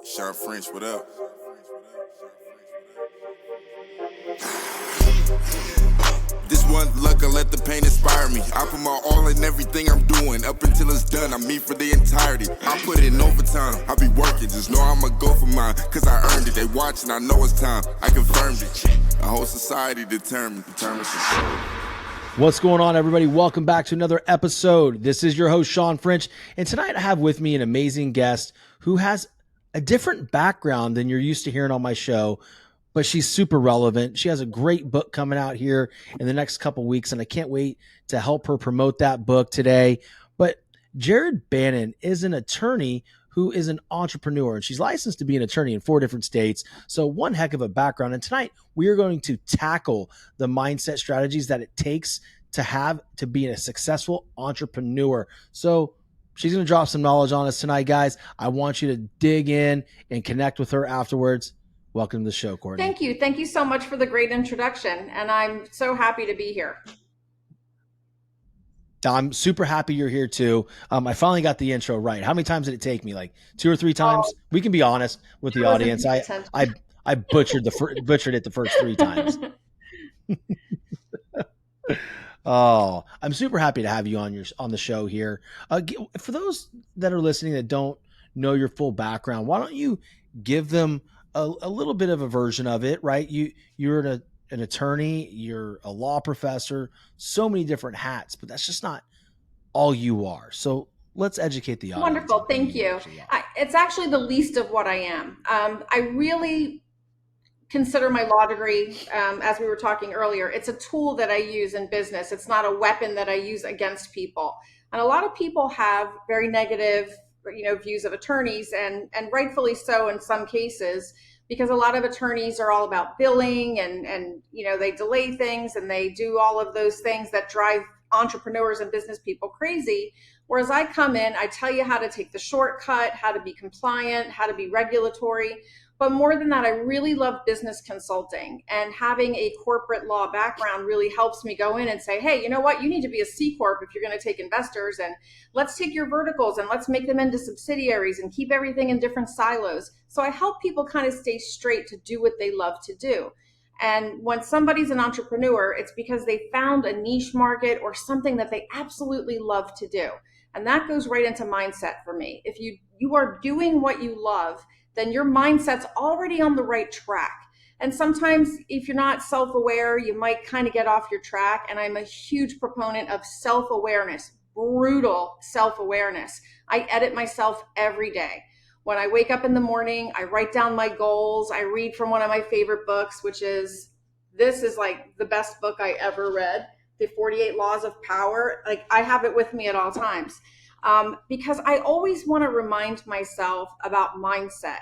Shawn French, what up? This one luck, I let the pain inspire me. I put my all in everything I'm doing. Up until it's done, I'm me for the entirety. I put in overtime, I be working. Just know I'ma go for mine, cause I earned it. They watching, I know it's time. I confirmed it. A whole society determined success. What's going on, everybody? Welcome back to another episode. This is your host, Shawn French, and tonight I have with me an amazing guest who has a different background than you're used to hearing on my show, but she's super relevant. She has a great book coming out here in the next couple weeks, and I can't wait to help her promote that book today. But Jared Bannon is an attorney who is an entrepreneur, and she's licensed to be an attorney in 4 different states. So one heck of a background. And tonight we are going to tackle the mindset strategies that it takes to have to be a successful entrepreneur. So she's going to drop some knowledge on us tonight, guys. I want you to dig in and connect with her afterwards. Welcome to the show, Courtney. Thank you. Thank you so much for the great introduction. And I'm so happy to be here. I'm super happy you're here too. I finally got the intro right. How many times did it take me? Like 2 or 3 times? We can be honest with the audience. I butchered it the first 3 times. Oh, I'm super happy to have you on the show here. For those that are listening that don't know your full background, why don't you give them a little bit of a version of it, right? You're an attorney, you're a law professor, so many different hats, but that's just not all you are. So let's educate the audience. Wonderful. Thank you. It's actually the least of what I am. I really consider my law degree, as we were talking earlier, it's a tool that I use in business. It's not a weapon that I use against people. And a lot of people have very negative, views of attorneys, and rightfully so in some cases, because a lot of attorneys are all about billing and they delay things and they do all of those things that drive entrepreneurs and business people crazy. Whereas I come in, I tell you how to take the shortcut, how to be compliant, how to be regulatory. But more than that, I really love business consulting, and having a corporate law background really helps me go in and say, hey, you know what? You need to be a C Corp if you're going to take investors, and let's take your verticals and let's make them into subsidiaries and keep everything in different silos. So I help people kind of stay straight to do what they love to do. And when somebody's an entrepreneur, it's because they found a niche market or something that they absolutely love to do. And that goes right into mindset for me. If you are doing what you love, then your mindset's already on the right track. And sometimes if you're not self-aware, you might kind of get off your track. And I'm a huge proponent of self-awareness, brutal self-awareness. I edit myself every day. When I wake up in the morning, I write down my goals. I read from one of my favorite books, this is like the best book I ever read, The 48 Laws of Power. Like, I have it with me at all times. Because I always want to remind myself about mindset.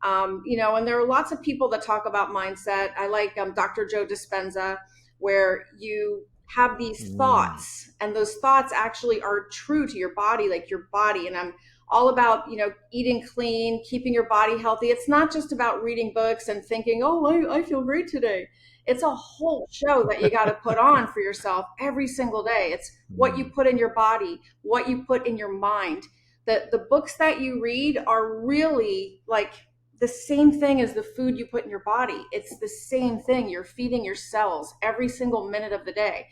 And there are lots of people that talk about mindset. I like Dr. Joe Dispenza, where you have these thoughts, and those thoughts actually are true to your body, like your body. And I'm all about, eating clean, keeping your body healthy. It's not just about reading books and thinking, oh, I feel great today. It's a whole show that you got to put on for yourself every single day. It's what you put in your body, what you put in your mind. The books that you read are really like the same thing as the food you put in your body. It's the same thing. You're feeding your cells every single minute of the day.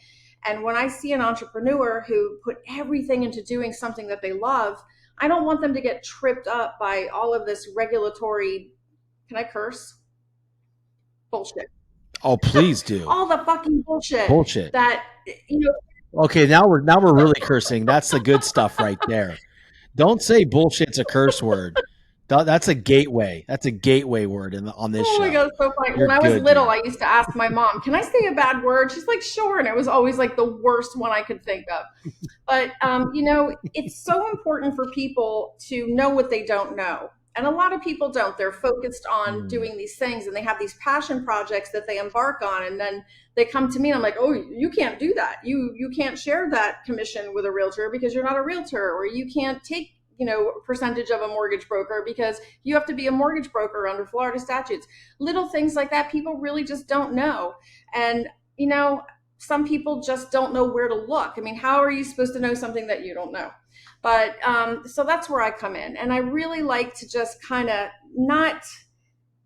And when I see an entrepreneur who put everything into doing something that they love, I don't want them to get tripped up by all of this regulatory, can I curse? Bullshit. Oh, please do. All the fucking bullshit. That, Okay, now we're really cursing. That's the good stuff right there. Don't say bullshit's a curse word. That's a gateway. That's a gateway word on this show. Oh my God, so funny. When I was little, I used to ask my mom, can I say a bad word? She's like, sure. And it was always like the worst one I could think of. But, it's so important for people to know what they don't know. And a lot of people don't. They're focused on doing these things, and they have these passion projects that they embark on. And then they come to me and I'm like, oh, you can't do that. You can't share that commission with a realtor because you're not a realtor, or you can't take, a percentage of a mortgage broker because you have to be a mortgage broker under Florida statutes. Little things like that, people really just don't know. And, some people just don't know where to look. I mean, how are you supposed to know something that you don't know? But so that's where I come in. And I really like to just kind of not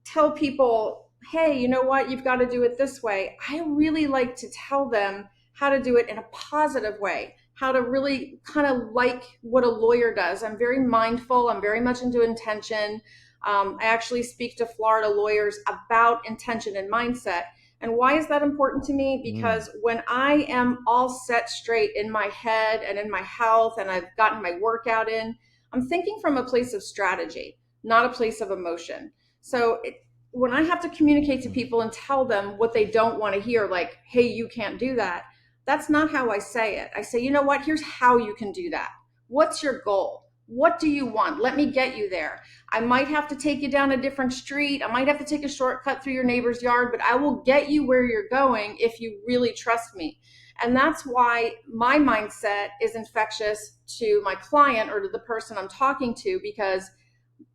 tell people, hey, you know what, you've got to do it this way. I really like to tell them how to do it in a positive way, how to really kind of like what a lawyer does. I'm very mindful, I'm very much into intention. I actually speak to Florida lawyers about intention and mindset. And why is that important to me? Because when I am all set straight in my head and in my health, and I've gotten my workout in, I'm thinking from a place of strategy, not a place of emotion. So when I have to communicate to people and tell them what they don't want to hear, like, hey, you can't do that, that's not how I say it. I say, you know what? Here's how you can do that. What's your goal? What do you want? Let me get you there. I might have to take you down a different street. I might have to take a shortcut through your neighbor's yard, but I will get you where you're going if you really trust me. And that's why my mindset is infectious to my client or to the person I'm talking to, because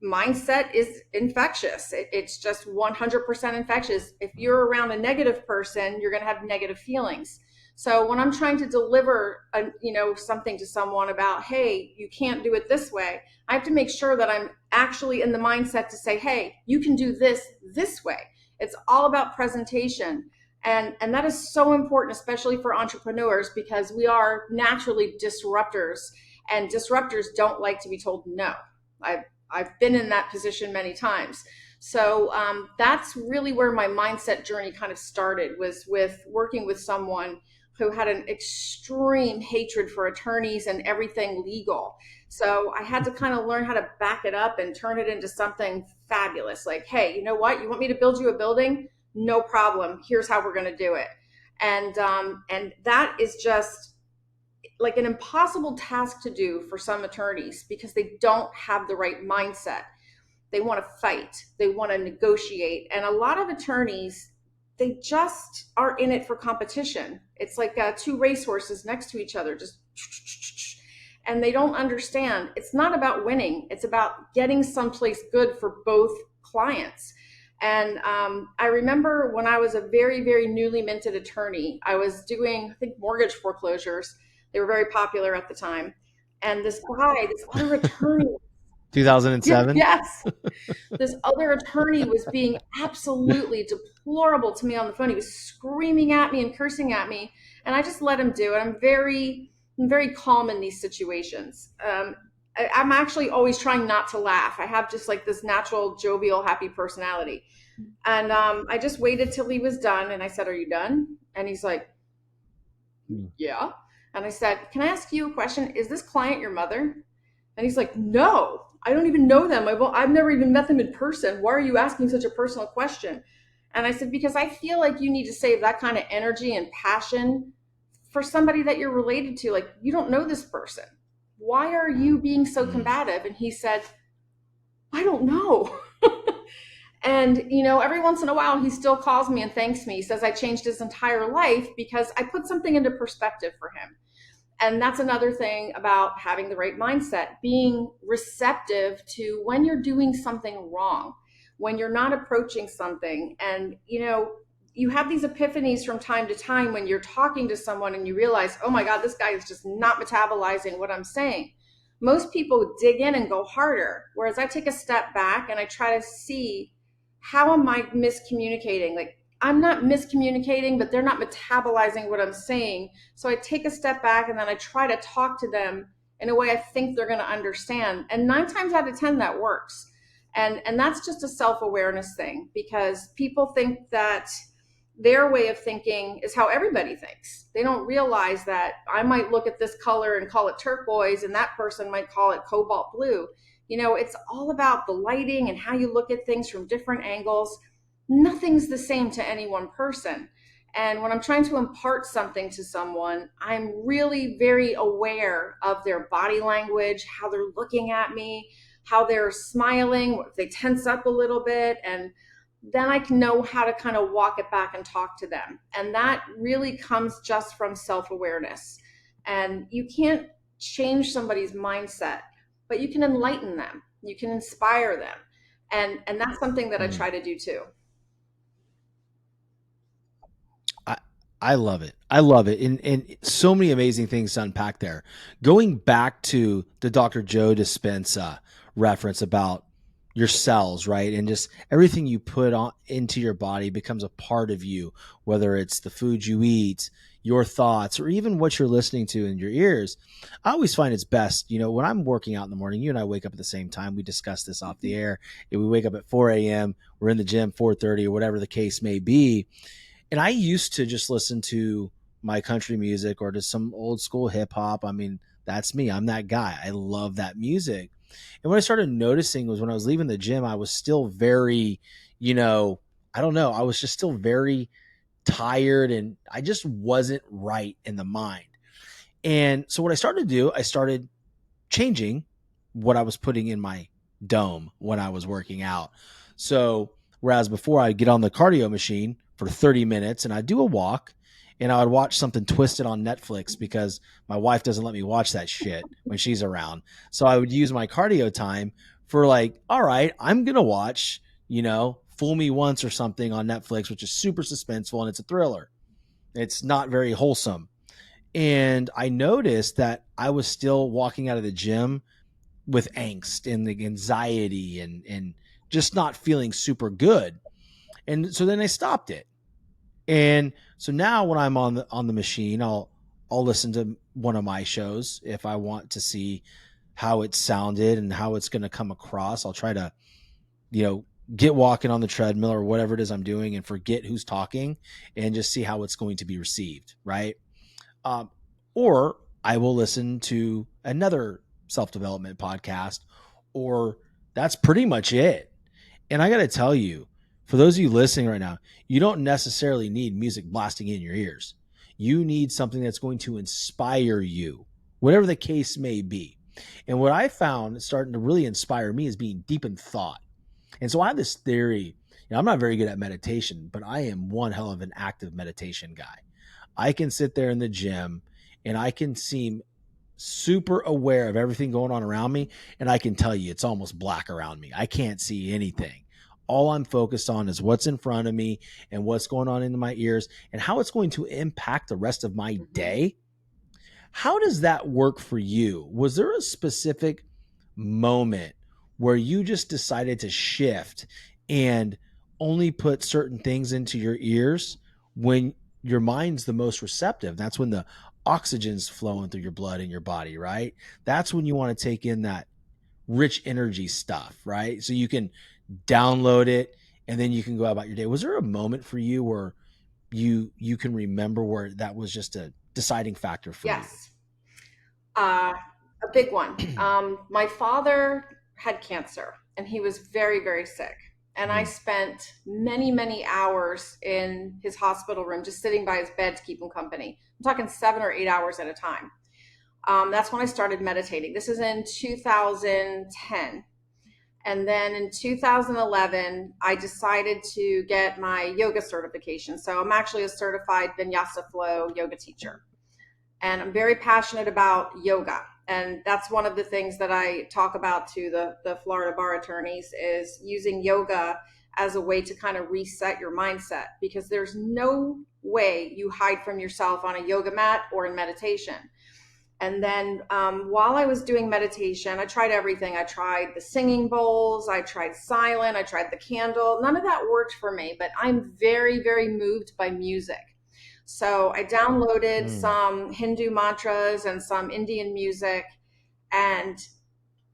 mindset is infectious. It's just 100% infectious. If you're around a negative person, you're going to have negative feelings. So when I'm trying to deliver something to someone about, hey, you can't do it this way, I have to make sure that I'm actually in the mindset to say, hey, you can do this way. It's all about presentation. And that is so important, especially for entrepreneurs, because we are naturally disruptors, and disruptors don't like to be told no. I've been in that position many times. So that's really where my mindset journey kind of started, was with working with someone who had an extreme hatred for attorneys and everything legal. So I had to kind of learn how to back it up and turn it into something fabulous. Like, hey, you know what? You want me to build you a building? No problem. Here's how we're going to do it. And that is just like an impossible task to do for some attorneys, because they don't have the right mindset. They want to fight, they want to negotiate. And a lot of attorneys, they just are in it for competition. It's like two racehorses next to each other, just, and they don't understand it's not about winning, it's about getting someplace good for both clients. And I remember when I was a very, very newly minted attorney, I was doing, I think, mortgage foreclosures. They were very popular at the time. And this guy, this other attorney, 2007. yes, this other attorney was being absolutely deplorable to me on the phone. He was screaming at me and cursing at me, and I just let him do it. I'm very calm in these situations. I'm actually always trying not to laugh. I have just like this natural, jovial, happy personality. And I just waited till he was done, and I said, "Are you done?" And he's like, "Yeah." And I said, "Can I ask you a question? Is this client your mother?" And he's like, "No, I don't even know them. I've never even met them in person. Why are you asking such a personal question?" And I said, "Because I feel like you need to save that kind of energy and passion for somebody that you're related to. Like, you don't know this person. Why are you being so combative?" And he said, "I don't know." And, every once in a while, he still calls me and thanks me. He says I changed his entire life because I put something into perspective for him. And that's another thing about having the right mindset, being receptive to when you're doing something wrong, when you're not approaching something. And, you have these epiphanies from time to time when you're talking to someone and you realize, oh my God, this guy is just not metabolizing what I'm saying. Most people dig in and go harder, whereas I take a step back and I try to see, how am I miscommunicating? Like, I'm not miscommunicating, but they're not metabolizing what I'm saying. So I take a step back and then I try to talk to them in a way I think they're going to understand. And 9 times out of 10, that works. And that's just a self-awareness thing, because people think that their way of thinking is how everybody thinks. They don't realize that I might look at this color and call it turquoise, and that person might call it cobalt blue. It's all about the lighting and how you look at things from different angles. Nothing's the same to any one person. And when I'm trying to impart something to someone, I'm really very aware of their body language, how they're looking at me, how they're smiling, if they tense up a little bit. And then I can know how to kind of walk it back and talk to them. And that really comes just from self-awareness. And you can't change somebody's mindset, but you can enlighten them. You can inspire them. And that's something that I try to do too. I love it. I love it. And so many amazing things to unpack there. Going back to the Dr. Joe Dispenza reference about your cells, right? And just everything you put on into your body becomes a part of you, whether it's the food you eat, your thoughts, or even what you're listening to in your ears. I always find it's best, when I'm working out in the morning, you and I wake up at the same time. We discuss this off the air. If we wake up at 4 a.m., we're in the gym, 4:30 or whatever the case may be. And I used to just listen to my country music or to some old school hip hop. I mean, that's me. I'm that guy. I love that music. And what I started noticing was when I was leaving the gym, I was still very, I don't know, I was just still very tired and I just wasn't right in the mind. And so what I started to do, I started changing what I was putting in my dome when I was working out. So whereas before I'd get on the cardio machine for 30 minutes and I'd do a walk and I would watch something twisted on Netflix because my wife doesn't let me watch that shit when she's around. So I would use my cardio time for like, all right, I'm going to watch, Fool Me Once or something on Netflix, which is super suspenseful and it's a thriller. It's not very wholesome. And I noticed that I was still walking out of the gym with angst and the anxiety and just not feeling super good. And so then I stopped it. And so now when I'm on the machine, I'll listen to one of my shows if I want to see how it sounded and how it's going to come across. I'll try to, get walking on the treadmill or whatever it is I'm doing and forget who's talking and just see how it's going to be received, right? Um, or I will listen to another self development podcast, or that's pretty much it. And I got to tell you, for those of you listening right now, you don't necessarily need music blasting in your ears. You need something that's going to inspire you, whatever the case may be. And what I found starting to really inspire me is being deep in thought. And so I have this theory. I'm not very good at meditation, but I am one hell of an active meditation guy. I can sit there in the gym and I can seem super aware of everything going on around me. And I can tell you it's almost black around me. I can't see anything. All I'm focused on is what's in front of me and what's going on in my ears and how it's going to impact the rest of my day. How does that work for you? Was there a specific moment where you just decided to shift and only put certain things into your ears when your mind's the most receptive? That's when the oxygen's flowing through your blood in your body, right? That's when you want to take in that rich energy stuff, right? So you can download it and then you can go about your day. Was there a moment for you where you can remember where that was just a deciding factor for Yes. A big one. you? My father had cancer and he was very, very sick. And I Mm, spent many, many hours in his hospital room, just sitting by his bed to keep him company. I'm talking 7 or 8 hours at a time. That's when I started meditating. This is in 2010. And then in 2011, I decided to get my yoga certification. So I'm actually a certified Vinyasa Flow yoga teacher. And I'm very passionate about yoga. And that's one of the things that I talk about to the Florida bar attorneys is using yoga as a way to kind of reset your mindset, because there's no way you hide from yourself on a yoga mat or in meditation. And then while I was doing meditation, I tried everything. I tried the singing bowls, I tried silent, I tried the candle. None of that worked for me, but I'm very, very moved by music. So I downloaded mm, some Hindu mantras and some Indian music, and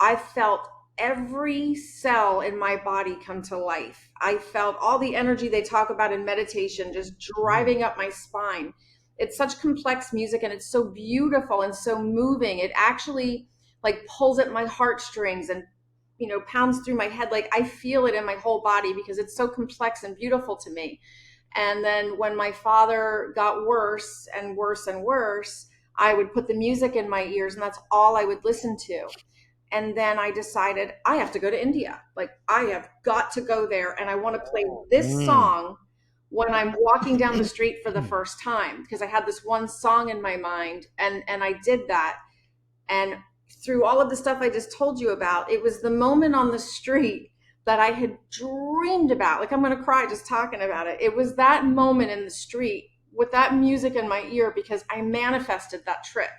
I felt every cell in my body come to life. I felt all the energy they talk about in meditation just mm, driving up my spine. It's such complex music and it's so beautiful and so moving. It actually like pulls at my heartstrings and pounds through my head. Like I feel it in my whole body because it's so complex and beautiful to me. And then when my father got worse and worse and worse, I would put the music in my ears and that's all I would listen to. And then I decided I have to go to India. Like I have got to go there and I want to play this mm. song when I'm walking down the street for the first time, because I had this one song in my mind and I did that. And through all of the stuff I just told you about, it was the moment on the street that I had dreamed about. Like I'm going to cry just talking about it. It was that moment in the street with that music in my ear because I manifested that trip.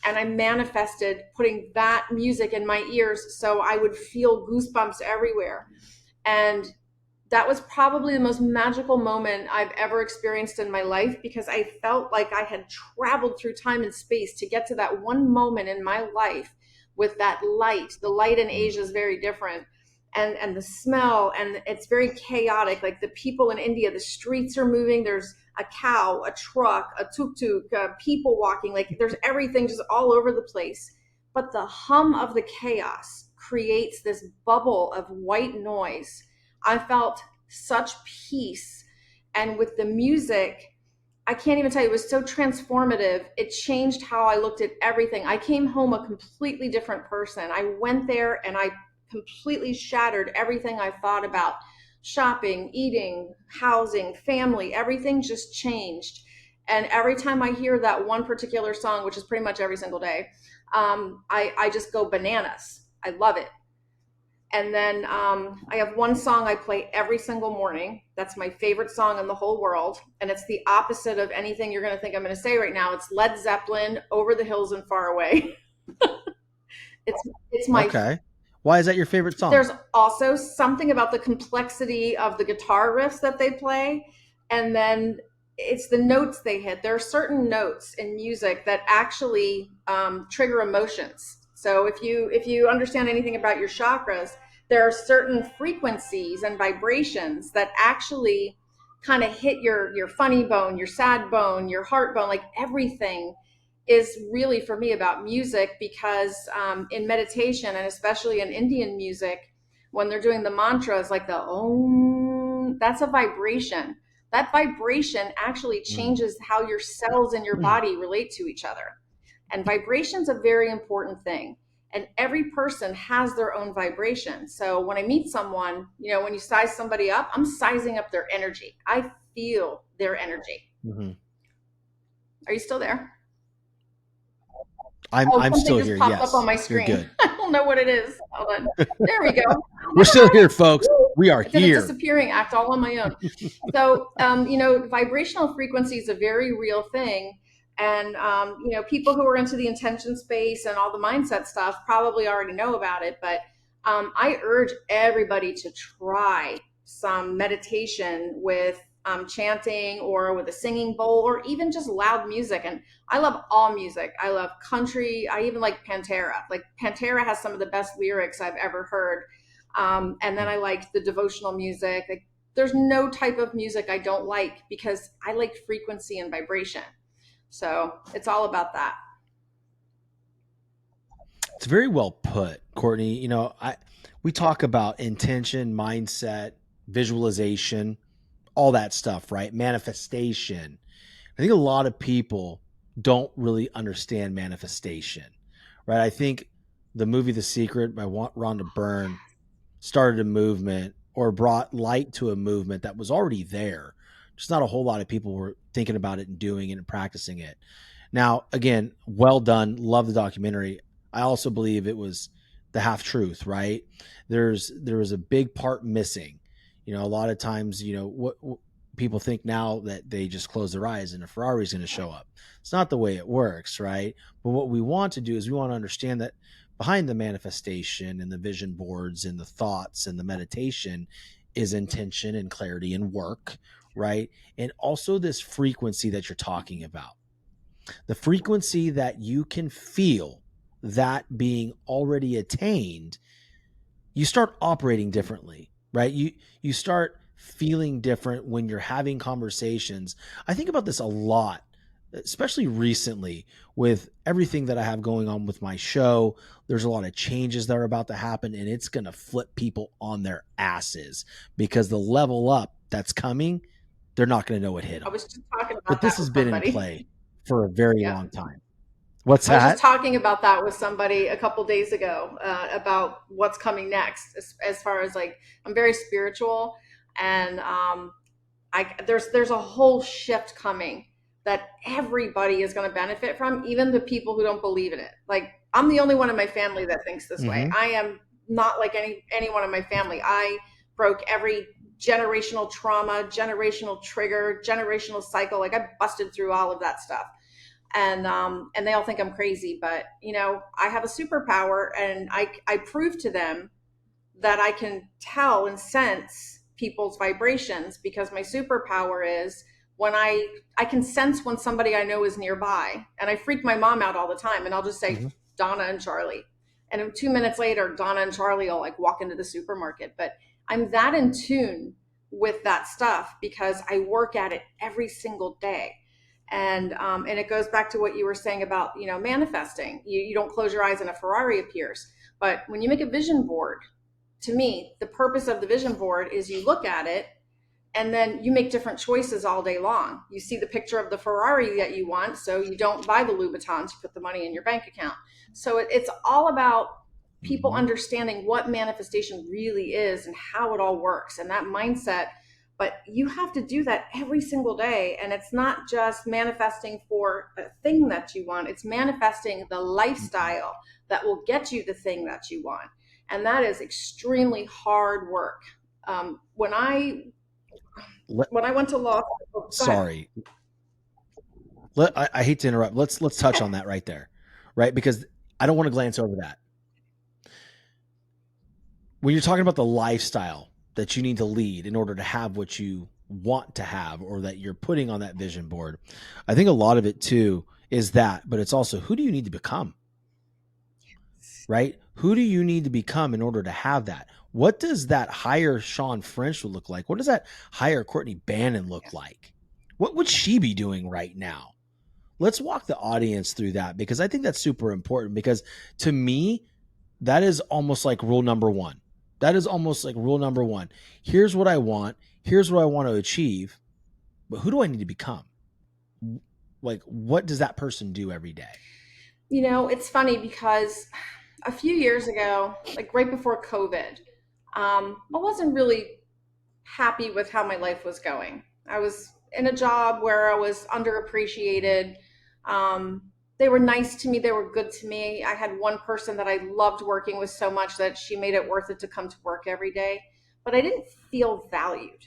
And I manifested putting that music in my ears so I would feel goosebumps everywhere. And that was probably the most magical moment I've ever experienced in my life because I felt like I had traveled through time and space to get to that one moment in my life with that light. The light in Asia is very different. And the smell, and it's very chaotic. Like the people in India, the streets are moving. There's a cow, a truck, a tuk-tuk, people walking. Like there's everything just all over the place. But the hum of the chaos creates this bubble of white noise. I felt such peace. And with the music, I can't even tell you, it was so transformative. It changed how I looked at everything. I came home a completely different person. I went there and I completely shattered everything I thought about shopping, eating, housing, family. Everything just changed. And every time I hear that one particular song, which is pretty much every single day, I just go bananas. I love it. And then I have one song I play every single morning. That's my favorite song in the whole world. And it's the opposite of anything you're going to think I'm going to say right now. It's Led Zeppelin, Over the Hills and Far Away. it's my Okay. Why is that your favorite song? There's also something about the complexity of the guitar riffs that they play. And then it's the notes they hit. There are certain notes in music that actually trigger emotions. So if you understand anything about your chakras, there are certain frequencies and vibrations that actually kind of hit your funny bone, your sad bone, your heart bone, like everything is really for me about music because in meditation and especially in Indian music, when they're doing the mantras like the Om, that's a vibration. That vibration actually changes how your cells in your body relate to each other. And vibration's a very important thing. And every person has their own vibration. So when I meet someone, when you size somebody up, I'm sizing up their energy. I feel their energy. Mm-hmm. Are you still there? I'm still just here. Popped Yes, up on my screen. You're good. I don't know what it is. Hold on. There we go. We're still here, folks. We are It's in a here. disappearing act all on my own. So, vibrational frequency is a very real thing. And, people who are into the intention space and all the mindset stuff probably already know about it. But I urge everybody to try some meditation with chanting or with a singing bowl or even just loud music. And I love all music. I love country. I even like Pantera. Like Pantera has some of the best lyrics I've ever heard. And then I like the devotional music. Like, there's no type of music I don't like because I like frequency and vibration. So it's all about that. It's very well put, Courtney. We talk about intention, mindset, visualization, all that stuff, right? Manifestation. I think a lot of people don't really understand manifestation, right? I think the movie The Secret by Rhonda Byrne started a movement or brought light to a movement that was already there. Just not a whole lot of people were thinking about it and doing it and practicing it. Now, again, well done. Love the documentary. I also believe it was the half truth, right? There was a big part missing. A lot of times, what people think now that they just close their eyes and a Ferrari is going to show up. It's not the way it works, right? But what we want to do is we want to understand that behind the manifestation and the vision boards and the thoughts and the meditation is intention and clarity and work, right? And also this frequency that you're talking about. The frequency that you can feel that being already attained, you start operating differently, right? You start feeling different when you're having conversations. I think about this a lot, especially recently with everything that I have going on with my show. There's a lot of changes that are about to happen, and it's going to flip people on their asses because the level up that's coming, they're not going to know what hit them. I was just talking about but this has been in play for a very long time. What's that? I was just talking about that with somebody a couple days ago about what's coming next. As far as like, I'm very spiritual, and there's a whole shift coming that everybody is going to benefit from, even the people who don't believe in it. Like, I'm the only one in my family that thinks this way. I am not like anyone in my family. I broke every generational trauma, generational trigger, generational cycle. Like I busted through all of that stuff. And they all think I'm crazy, but I have a superpower, and I prove to them that I can tell and sense people's vibrations, because my superpower is when I can sense when somebody I know is nearby. And I freak my mom out all the time, and I'll just say Donna and Charlie. And 2 minutes later, Donna and Charlie will like walk into the supermarket. But I'm that in tune with that stuff because I work at it every single day. And it goes back to what you were saying about, manifesting. You don't close your eyes and a Ferrari appears. But when you make a vision board, to me, the purpose of the vision board is you look at it and then you make different choices all day long. You see the picture of the Ferrari that you want, so you don't buy the Louboutins, you put the money in your bank account. So it's all about people understanding what manifestation really is and how it all works and that mindset. But you have to do that every single day. And it's not just manifesting for a thing that you want. It's manifesting the lifestyle that will get you the thing that you want. And that is extremely hard work. When I went to law school, sorry, I hate to interrupt. Let's touch on that right there, right? Because I don't want to glance over that. When you're talking about the lifestyle that you need to lead in order to have what you want to have, or that you're putting on that vision board, I think a lot of it too is that, but it's also, who do you need to become? Right? Who do you need to become in order to have that? What does that higher Shawn French look like? What does that higher Courtney Bannon look like? What would she be doing right now? Let's walk the audience through that, because I think that's super important, because to me, that is almost like rule number one. That is almost like rule number one. Here's what I want. Here's what I want to achieve. But who do I need to become? Like, what does that person do every day? It's funny because a few years ago, like right before COVID, I wasn't really happy with how my life was going. I was in a job where I was underappreciated. They were nice to me. They were good to me. I had one person that I loved working with so much that she made it worth it to come to work every day, but I didn't feel valued.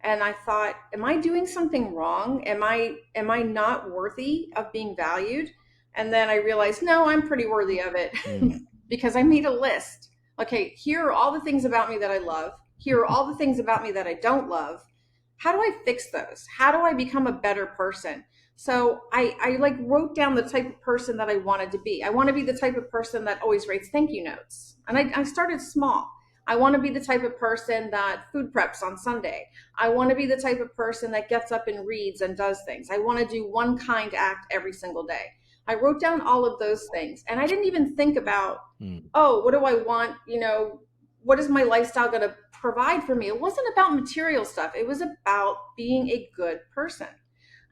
And I thought, am I doing something wrong? Am I not worthy of being valued? And then I realized, no, I'm pretty worthy of it because I made a list. Okay, here are all the things about me that I love. Here are all the things about me that I don't love. How do I fix those? How do I become a better person? So I like wrote down the type of person that I wanted to be. I want to be the type of person that always writes thank you notes. And I started small. I want to be the type of person that food preps on Sunday. I want to be the type of person that gets up and reads and does things. I want to do one kind act every single day. I wrote down all of those things, and I didn't even think about, what do I want? What is my lifestyle going to provide for me? It wasn't about material stuff. It was about being a good person.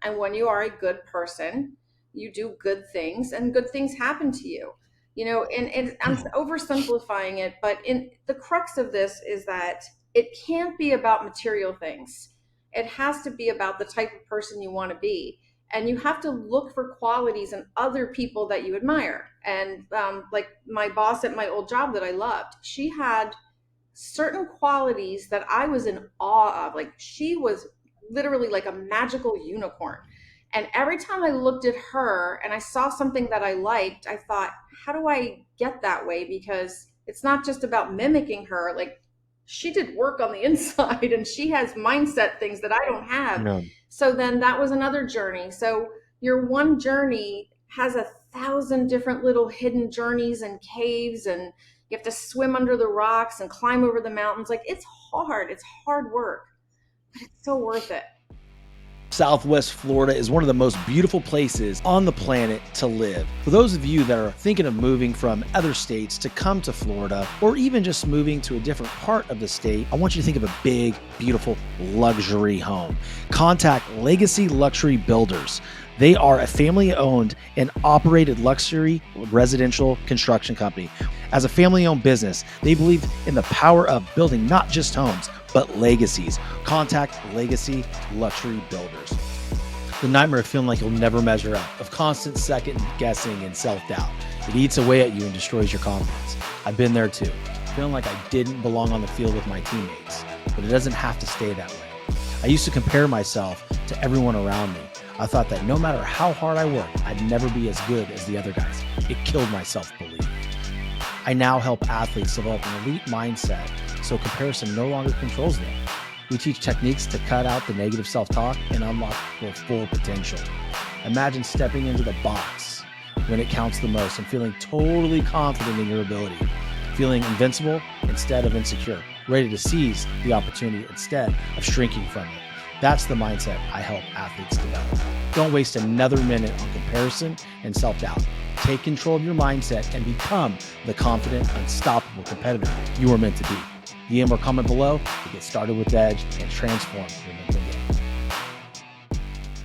And when you are a good person, you do good things and good things happen to you. And I'm oversimplifying it, but in the crux of this is that it can't be about material things. It has to be about the type of person you want to be. And you have to look for qualities in other people that you admire. And like my boss at my old job that I loved, she had certain qualities that I was in awe of. Like she was literally like a magical unicorn. And every time I looked at her and I saw something that I liked, I thought, how do I get that way? Because it's not just about mimicking her. Like she did work on the inside and she has mindset things that I don't have. No. So then that was another journey. So your one journey has 1,000 different little hidden journeys and caves, and you have to swim under the rocks and climb over the mountains. Like it's hard work, but it's so worth it. Southwest Florida is one of the most beautiful places on the planet to live. For those of you that are thinking of moving from other states to come to Florida, or even just moving to a different part of the state, I want you to think of a big, beautiful luxury home. Contact Legacy Luxury Builders. They are a family-owned and operated luxury residential construction company. As a family-owned business, they believe in the power of building not just homes, but legacies. Contact Legacy Luxury Builders. The nightmare of feeling like you'll never measure up, of constant second guessing and self-doubt. It eats away at you and destroys your confidence. I've been there too, feeling like I didn't belong on the field with my teammates. but it doesn't have to stay that way. I used to compare myself to everyone around me. I thought that no matter how hard I worked, I'd never be as good as the other guys. It killed my self-belief. I now help athletes develop an elite mindset so comparison no longer controls them. We teach techniques to cut out the negative self-talk and unlock their full potential. Imagine stepping into the box when it counts the most and feeling totally confident in your ability, feeling invincible instead of insecure, ready to seize the opportunity instead of shrinking from it. That's the mindset I help athletes develop. Don't waste another minute on comparison and self-doubt. Take control of your mindset and become the confident, unstoppable competitor you are meant to be. DM or comment below to get started with Edge and transform your mental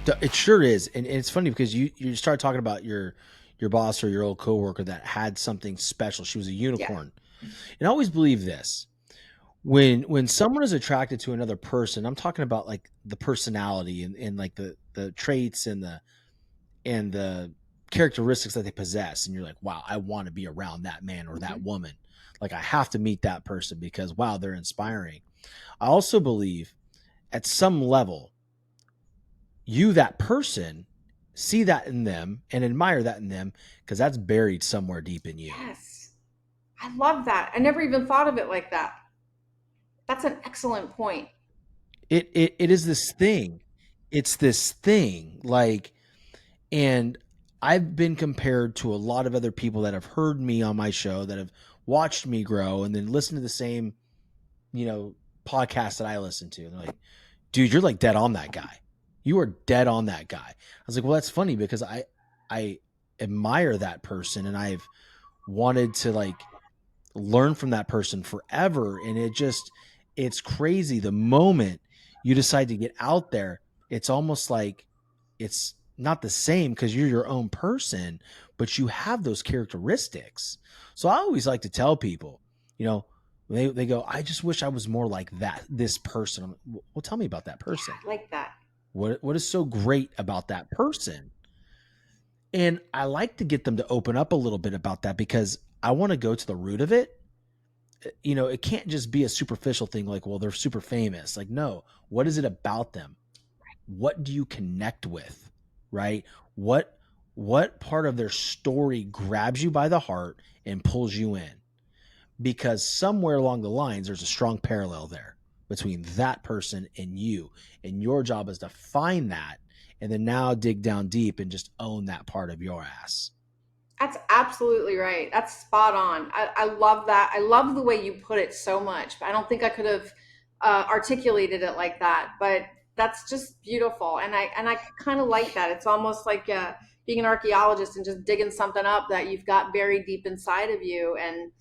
game. It sure is. And it's funny because you start talking about your boss or your old coworker that had something special. She was a unicorn. Yeah. And I always believe this. When someone is attracted to another person, I'm talking about like the personality and like the traits and the characteristics that they possess. And you're like, wow, I want to be around that man or that woman. Like I have to meet that person because wow, they're inspiring. I also believe at some level, that person, see that in them and admire that in them because that's buried somewhere deep in you. Yes. I love that. I never even thought of it like that. That's an excellent point. It is this thing. It's this thing like, and I've been compared to a lot of other people that have heard me on my show, that have watched me grow and then listen to the same, podcast that I listen to. And they're like, dude, you're like dead on that guy. You are dead on that guy. I was like, well, that's funny because I admire that person and I've wanted to like learn from that person forever. And it's crazy. The moment you decide to get out there, it's almost like it's not the same because you're your own person, but you have those characteristics. So I always like to tell people, they go, I just wish I was more like this person. Well, tell me about that person. Yeah, I like that. What is so great about that person? And I like to get them to open up a little bit about that because I want to go to the root of it. It can't just be a superficial thing like, well, they're super famous. Like, no, what is it about them? What do you connect with? Right? What part of their story grabs you by the heart and pulls you in? Because somewhere along the lines, there's a strong parallel there between that person and you. And your job is to find that and then now dig down deep and just own that part of your ass. That's absolutely right. That's spot on. I love that. I love the way you put it so much. I don't think I could have articulated it like that, but that's just beautiful. And I kind of like that. It's almost like being an archaeologist and just digging something up that you've got buried deep inside of you. And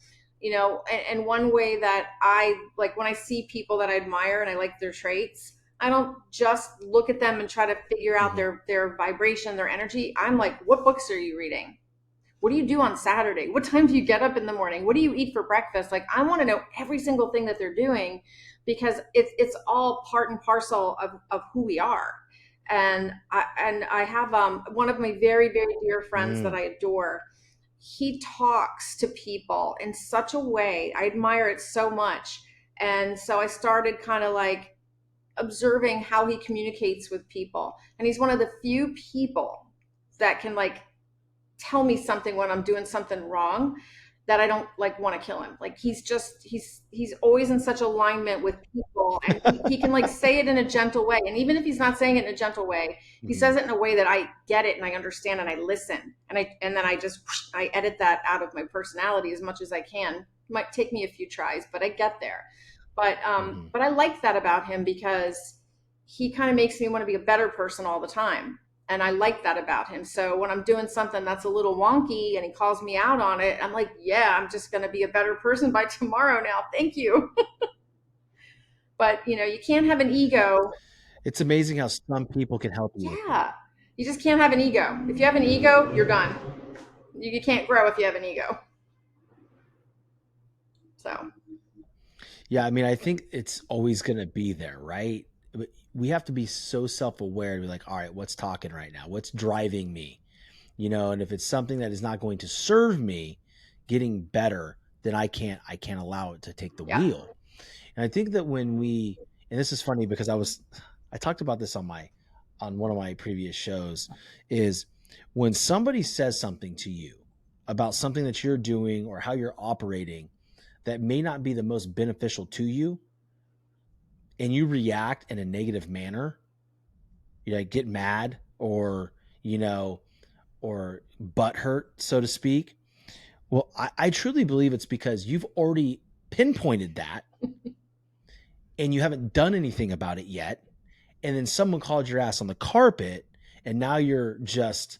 and one way that I like when I see people that I admire and I like their traits, I don't just look at them and try to figure out their vibration, their energy. I'm like, what books are you reading? What do you do on Saturday? What time do you get up in the morning? What do you eat for breakfast? Like, I want to know every single thing that they're doing because it's all part and parcel of who we are. And I have one of my very, very dear friends that I adore. He talks to people in such a way. I admire it so much. And so I started kind of like observing how he communicates with people. And he's one of the few people that can like tell me something when I'm doing something wrong that I don't like want to kill him. Like he's always in such alignment with people and he can like say it in a gentle way. And even if he's not saying it in a gentle way, he says it in a way that I get it and I understand and I listen. And then I edit that out of my personality as much as I can. It might take me a few tries, but I get there. But I like that about him because he kind of makes me want to be a better person all the time. And I like that about him. So when I'm doing something that's a little wonky and he calls me out on it, I'm like, yeah, I'm just going to be a better person by tomorrow now. Thank you. But, you can't have an ego. It's amazing how some people can help you. Yeah. You just can't have an ego. If you have an ego, you're done. You can't grow if you have an ego. So. Yeah, I mean, I think it's always going to be there, right? We have to be so self-aware to be like, all right, what's talking right now? What's driving me? And if it's something that is not going to serve me getting better, then I can't allow it to take the wheel. And I think that when we, and this is funny because I talked about this on one of my previous shows, is when somebody says something to you about something that you're doing or how you're operating that may not be the most beneficial to you, and you react in a negative manner, you like get mad or, or butt hurt, so to speak. Well, I truly believe it's because you've already pinpointed that and you haven't done anything about it yet. And then someone called your ass on the carpet and now you're just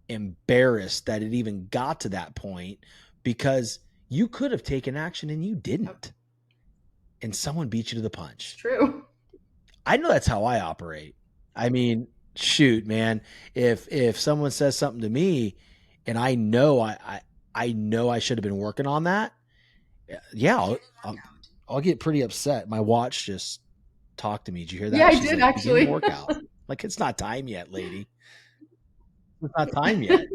embarrassed that it even got to that point because you could have taken action and you didn't. And someone beat you to the punch. It's true. I know that's how I operate. I mean, shoot, man, if someone says something to me and I know I know I should have been working on that, yeah, I'll get pretty upset. My watch just talked to me. Did you hear that? Yeah, I She's did like, actually. begin workout. Like, it's not time yet, lady. It's not time yet.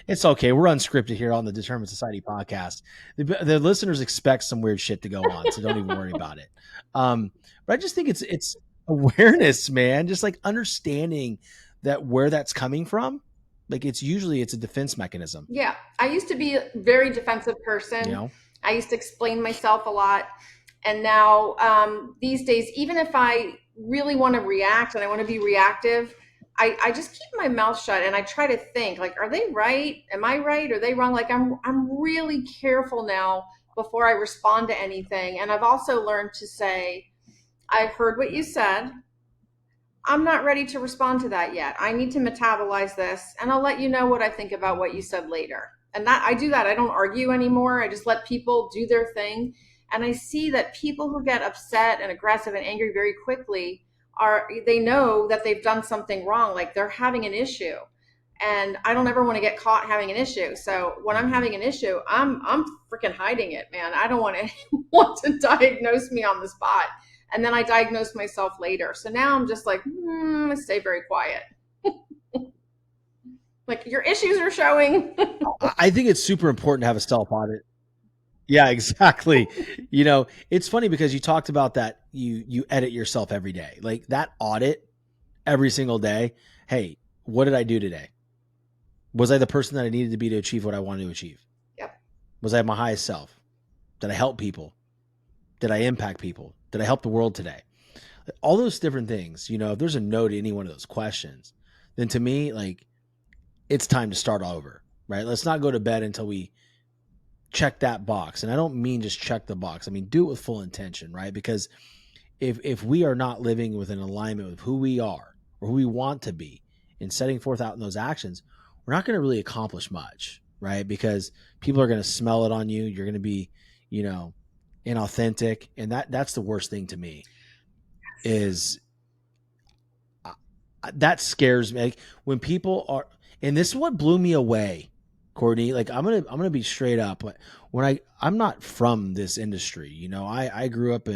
It's okay. We're unscripted here on the Determined Society podcast. The listeners expect some weird shit to go on, so don't even worry about it. But I just think it's awareness, man. Just like understanding that where that's coming from. Like it's a defense mechanism. Yeah, I used to be a very defensive person. I used to explain myself a lot. And now these days, even if I really want to react and I want to be reactive, I just keep my mouth shut and I try to think like, are they right? Am I right? Are they wrong? Like I'm really careful now before I respond to anything. And I've also learned to say, I heard what you said. I'm not ready to respond to that yet. I need to metabolize this and I'll let you know what I think about what you said later. And that I do that. I don't argue anymore. I just let people do their thing. And I see that people who get upset and aggressive and angry very quickly they know that they've done something wrong. Like they're having an issue. And I don't ever want to get caught having an issue. So when I'm having an issue, I'm freaking hiding it, man. I don't want anyone to diagnose me on the spot. And then I diagnosed myself later. So now I'm just like, stay very quiet. Like your issues are showing. I think it's super important to have a self audit. Yeah, exactly. It's funny because you talked about that you edit yourself every day. Like that audit every single day. Hey, what did I do today? Was I the person that I needed to be to achieve what I wanted to achieve? Yep. Was I my highest self? Did I help people? Did I impact people? Did I help the world today? All those different things, if there's a no to any one of those questions, then to me, like, it's time to start over, right? Let's not go to bed until we check that box. And I don't mean just check the box. I mean, do it with full intention, right? Because if we are not living with an alignment with who we are or who we want to be and setting forth out in those actions, we're not going to really accomplish much, right? Because people are going to smell it on you. You're going to be, inauthentic. And that's the worst thing to me is that scares me. Like when people are, and this is what blew me away, Courtney. Like I'm gonna be straight up. When I'm not from this industry, I grew up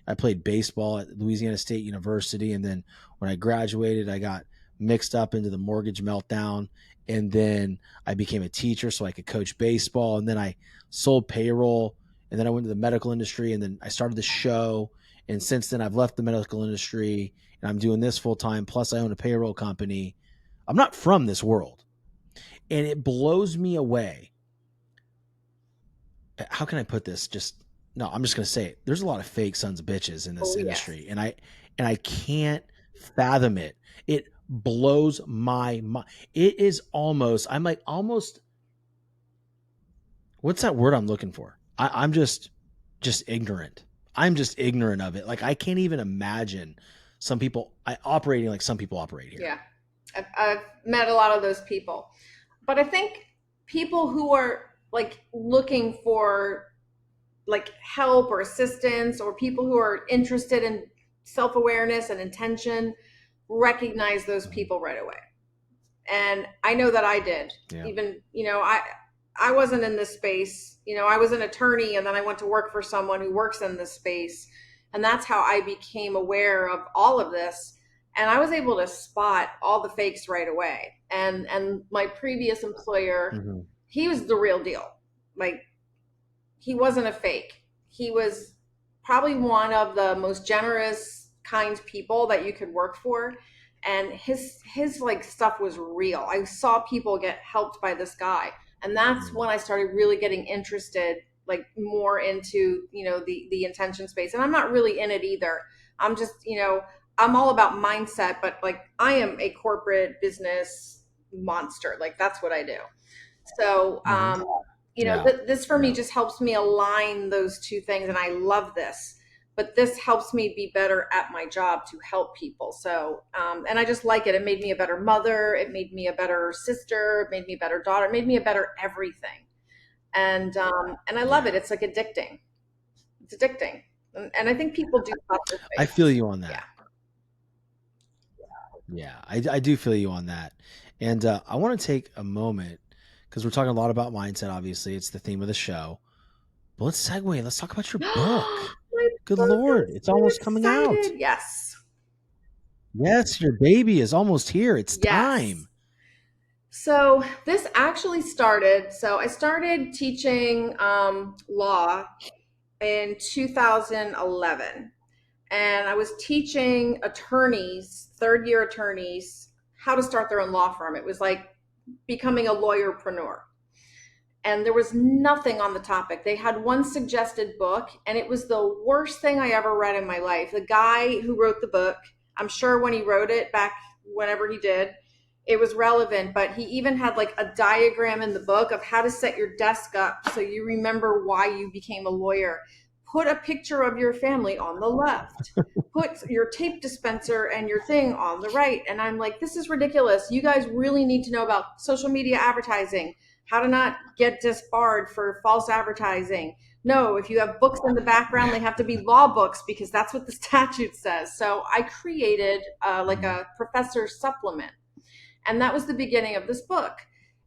I played baseball at Louisiana State University, and then when I graduated, I got mixed up into the mortgage meltdown, and then I became a teacher so I could coach baseball, and then I sold payroll, and then I went to the medical industry, and then I started the show, and since then I've left the medical industry, and I'm doing this full time. Plus, I own a payroll company. I'm not from this world. And it blows me away. How can I put this? I'm just going to say it. There's a lot of fake sons of bitches in this industry. Yes. And I can't fathom it. It blows my mind. It is almost, what's that word I'm looking for? I'm just ignorant. I'm just ignorant of it. Like I can't even imagine some people operating like some people operate here. Yeah. I've met a lot of those people. But I think people who are like looking for like help or assistance, or people who are interested in self-awareness and intention recognize those people right away. And I know that I did. Yeah. Even, I wasn't in this space. I was an attorney and then I went to work for someone who works in this space. And that's how I became aware of all of this. And I was able to spot all the fakes right away. And my previous employer, he was the real deal. Like he wasn't a fake. He was probably one of the most generous, kind people that you could work for. And his like stuff was real. I saw people get helped by this guy. And that's when I started really getting interested, like more into, the intention space. And I'm not really in it either. I'm just, I'm all about mindset, but like I am a corporate business monster. Like that's what I do. So, Yeah. this for me Yeah. just helps me align those two things. And I love this, but this helps me be better at my job to help people. So, and I just like it. It made me a better mother. It made me a better sister. It made me a better daughter. It made me a better everything. And I love it. Yeah. It's like addicting. It's addicting. And I think people do pop their I feel face. you on Yeah. that. Yeah, I do feel you on that. And I want to take a moment because we're talking a lot about mindset. Obviously, it's the theme of the show. But let's segue. Let's talk about your book. My Good book, I'm Lord, it's so almost coming out. excited. Yes. Yes, your baby is almost here. It's Yes. time. So this actually started. So I started teaching law in 2011, and I was teaching attorneys, third year attorneys, how to start their own law firm. It was like becoming a lawyerpreneur. And there was nothing on the topic. They had one suggested book, and it was the worst thing I ever read in my life. The guy who wrote the book, I'm sure when he wrote it back whenever he did, it was relevant, but he even had like a diagram in the book of how to set your desk up so you remember why you became a lawyer. Put a picture of your family on the left. Put your tape dispenser and your thing on the right. And I'm like, this is ridiculous. You guys really need to know about social media advertising, how to not get disbarred for false advertising. No, if you have books in the background, they have to be law books because that's what the statute says. So I created like a professor supplement, and that was the beginning of this book.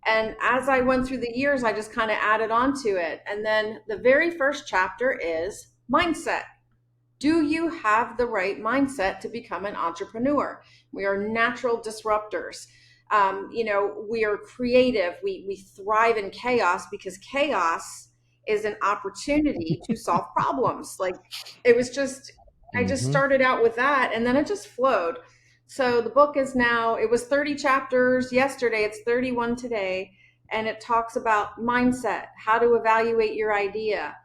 And as I went through the years, I just kind of added on to it. And then the very first chapter is mindset. Do you have the right mindset to become an entrepreneur? We are natural disruptors. We are creative. We thrive in chaos because chaos is an opportunity to solve problems. Like it was just, I just Mm-hmm. started out with that and then it just flowed. So the book is now, it was 30 chapters yesterday, it's 31 today, and it talks about mindset, how to evaluate your idea,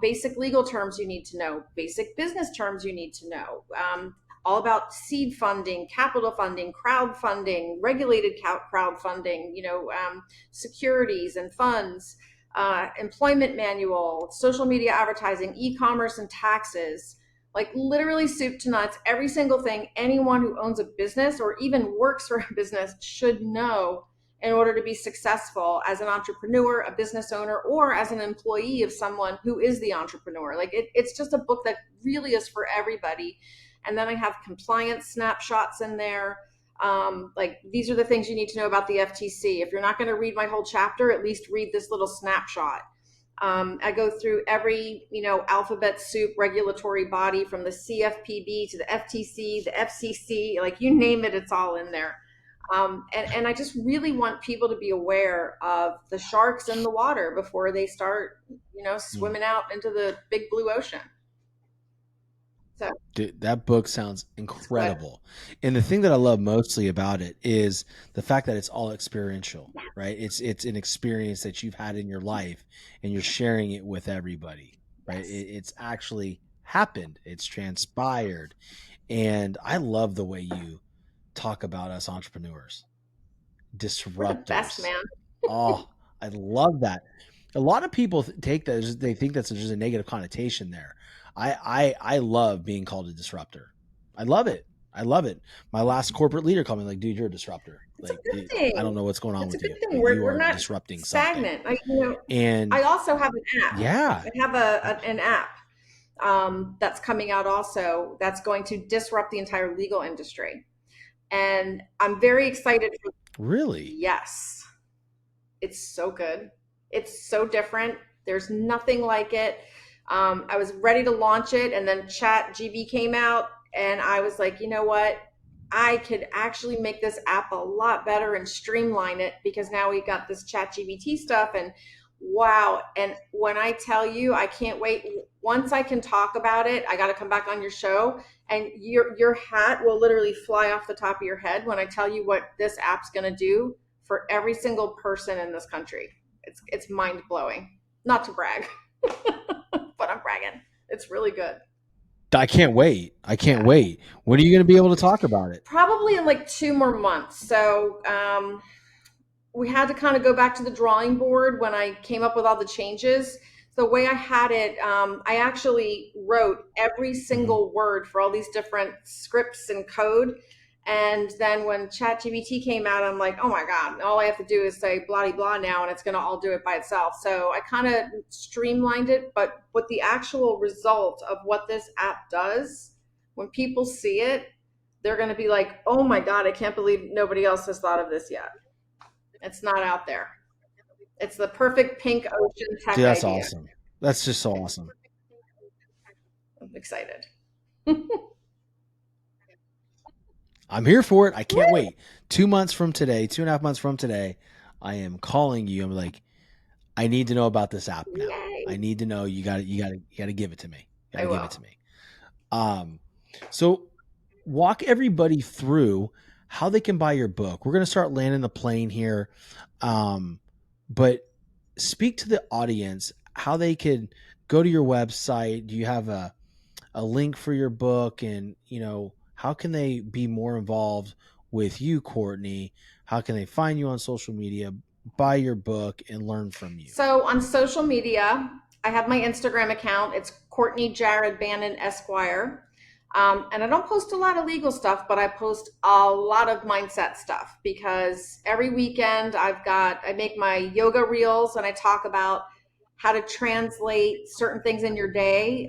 basic legal terms you need to know, basic business terms you need to know, all about seed funding, capital funding, crowdfunding, regulated crowdfunding, securities and funds, employment manual, social media advertising, e-commerce and taxes, like literally soup to nuts, every single thing anyone who owns a business or even works for a business should know in order to be successful as an entrepreneur, a business owner, or as an employee of someone who is the entrepreneur. Like it's just a book that really is for everybody. And then I have compliance snapshots in there. Like these are the things you need to know about the FTC. If you're not going to read my whole chapter, at least read this little snapshot. I go through every, alphabet soup regulatory body from the CFPB to the FTC, the FCC, like you name it, it's all in there. And I just really want people to be aware of the sharks in the water before they start, swimming out into the big blue ocean. So Dude, that book sounds it's good. incredible. And the thing that I love mostly about it is the fact that it's all experiential, right? It's an experience that you've had in your life and you're sharing it with everybody, right? Yes. It's actually happened. It's transpired. And I love the way you talk about us entrepreneurs, We're the best, disruptors. man. Oh, I love that. A lot of people take that they think that's just a negative connotation there. I love being called a disruptor. I love it. I love it. My last corporate leader called me like, dude, you're a disruptor. It's a Like, good I don't thing. know what's going on It's a with good you, thing. but We're, you we're are not disrupting something. stagnant. I And also have an app. yeah, I have an app that's coming out also that's going to disrupt the entire legal industry. And I'm very excited. really, Yes, it's so good. It's so different. There's nothing like it. I was ready to launch it, and then Chat GB came out, and I was like, you know what? I could actually make this app a lot better and streamline it because now we got this Chat GBT stuff, and wow! And when I tell you, I can't wait. once I can talk about it, I got to come back on your show, and your hat will literally fly off the top of your head when I tell you what this app's going to do for every single person in this country. It's mind blowing. Not to brag, but I'm bragging. It's really good. I can't wait. I can't wait. When are you going to be able to talk about it? Probably in like 2 more months. So we had to kind of go back to the drawing board when I came up with all the changes. The way I had it, I actually wrote every single word for all these different scripts and code. And then when ChatGPT came out, I'm like, oh my God, all I have to do is say blah, blah now, and it's going to all do it by itself. So I kind of streamlined it. But what the actual result of what this app does, when people see it, they're going to be like, oh my God, I can't believe nobody else has thought of this yet. It's not out there. It's the perfect pink ocean tech Dude, that's idea. awesome. That's just so awesome. I'm excited. I'm here for it. I can't wait. 2 months from today, 2.5 months from today, I am calling you. I'm like, I need to know about this app now. Yay. I need to know. You got to give it to me. I will. Give it to me. So walk everybody through how they can buy your book. We're going to start landing the plane here. But speak to the audience how they could go to your website. Do you have a link for your book? And, you know, how can they be more involved with you, Courtney? How can they find you on social media, buy your book, and learn from you? So on social media, I have my Instagram account. It's Courtney Jared Bannon Esquire. And I don't post a lot of legal stuff, but I post a lot of mindset stuff because every weekend I make my yoga reels and I talk about how to translate certain things in your day.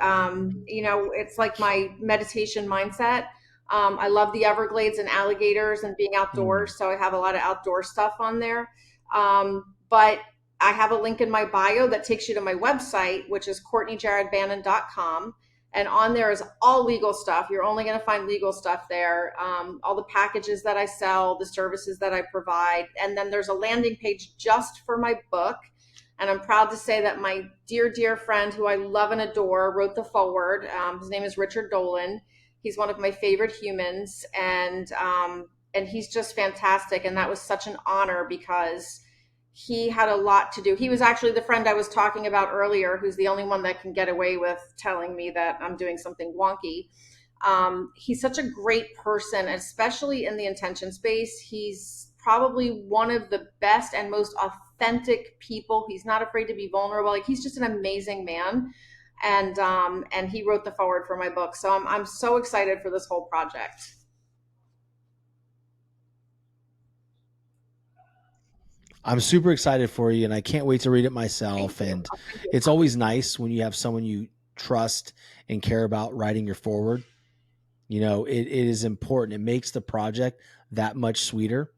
You know, it's like my meditation mindset. I love the Everglades and alligators and being outdoors. So I have a lot of outdoor stuff on there. But I have a link in my bio that takes you to my website, which is CourtneyJaredBannon.com. And on there is all legal stuff. You're only going to find legal stuff there. All the packages that I sell, the services that I provide. And then there's a landing page just for my book. And I'm proud to say that my dear, dear friend who I love and adore wrote the foreword. His name is Richard Dolan. He's one of my favorite humans. And he's just fantastic. And that was such an honor because he had a lot to do. He was actually the friend I was talking about earlier, who's the only one that can get away with telling me that I'm doing something wonky. He's such a great person, especially in the intention space. He's probably one of the best and most authentic people. He's not afraid to be vulnerable. Like, he's just an amazing man. And he wrote the foreword for my book. So I'm so excited for this whole project. I'm super excited for you, and I can't wait to read it myself. And it's always nice when you have someone you trust and care about writing your foreword. You know, it is important. It makes the project that much sweeter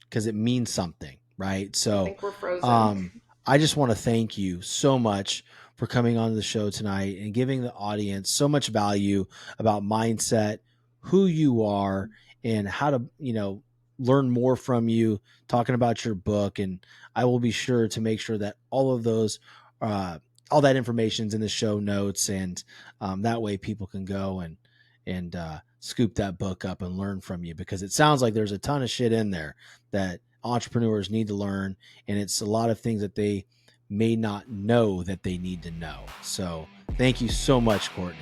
because it means something, right? So I think we're frozen. I just want to thank you so much for coming on the show tonight and giving the audience so much value about mindset, who you are, and how to, you know, learn more from you, talking about your book. And I will be sure to make sure that all of those, all that information's in the show notes. And that way people can go and scoop that book up and learn from you, because it sounds like there's a ton of shit in there that entrepreneurs need to learn. And it's a lot of things that they may not know that they need to know. So thank you so much, Courtney.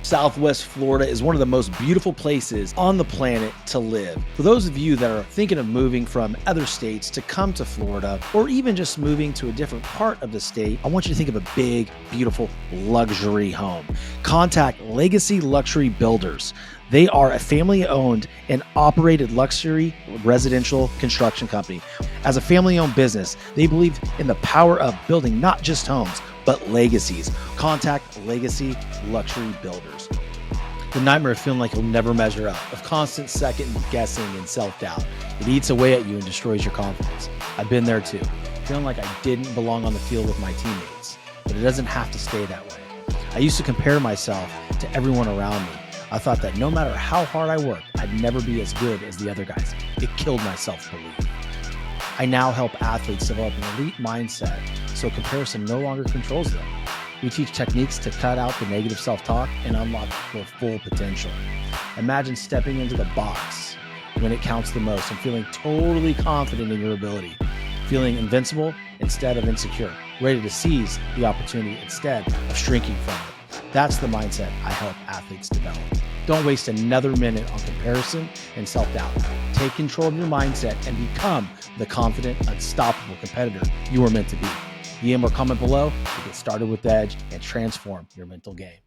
Southwest Florida is one of the most beautiful places on the planet to live. For those of you that are thinking of moving from other states to come to Florida, or even just moving to a different part of the state, I want you to think of a big, beautiful luxury home. Contact Legacy Luxury Builders. They are a family-owned and operated luxury residential construction company. As a family-owned business, they believe in the power of building not just homes, but legacies. Contact Legacy Luxury Builders. The nightmare of feeling like you'll never measure up, of constant second guessing and self-doubt. It eats away at you and destroys your confidence. I've been there too, feeling like I didn't belong on the field with my teammates, but it doesn't have to stay that way. I used to compare myself to everyone around me. I thought that no matter how hard I worked, I'd never be as good as the other guys. It killed my self-belief. I now help athletes develop an elite mindset so comparison no longer controls them. We teach techniques to cut out the negative self-talk and unlock your full potential. Imagine stepping into the box when it counts the most and feeling totally confident in your ability, feeling invincible instead of insecure, ready to seize the opportunity instead of shrinking from it. That's the mindset I help athletes develop. Don't waste another minute on comparison and self-doubt. Take control of your mindset and become the confident, unstoppable competitor you are meant to be. DM or comment below to get started with Edge and transform your mental game.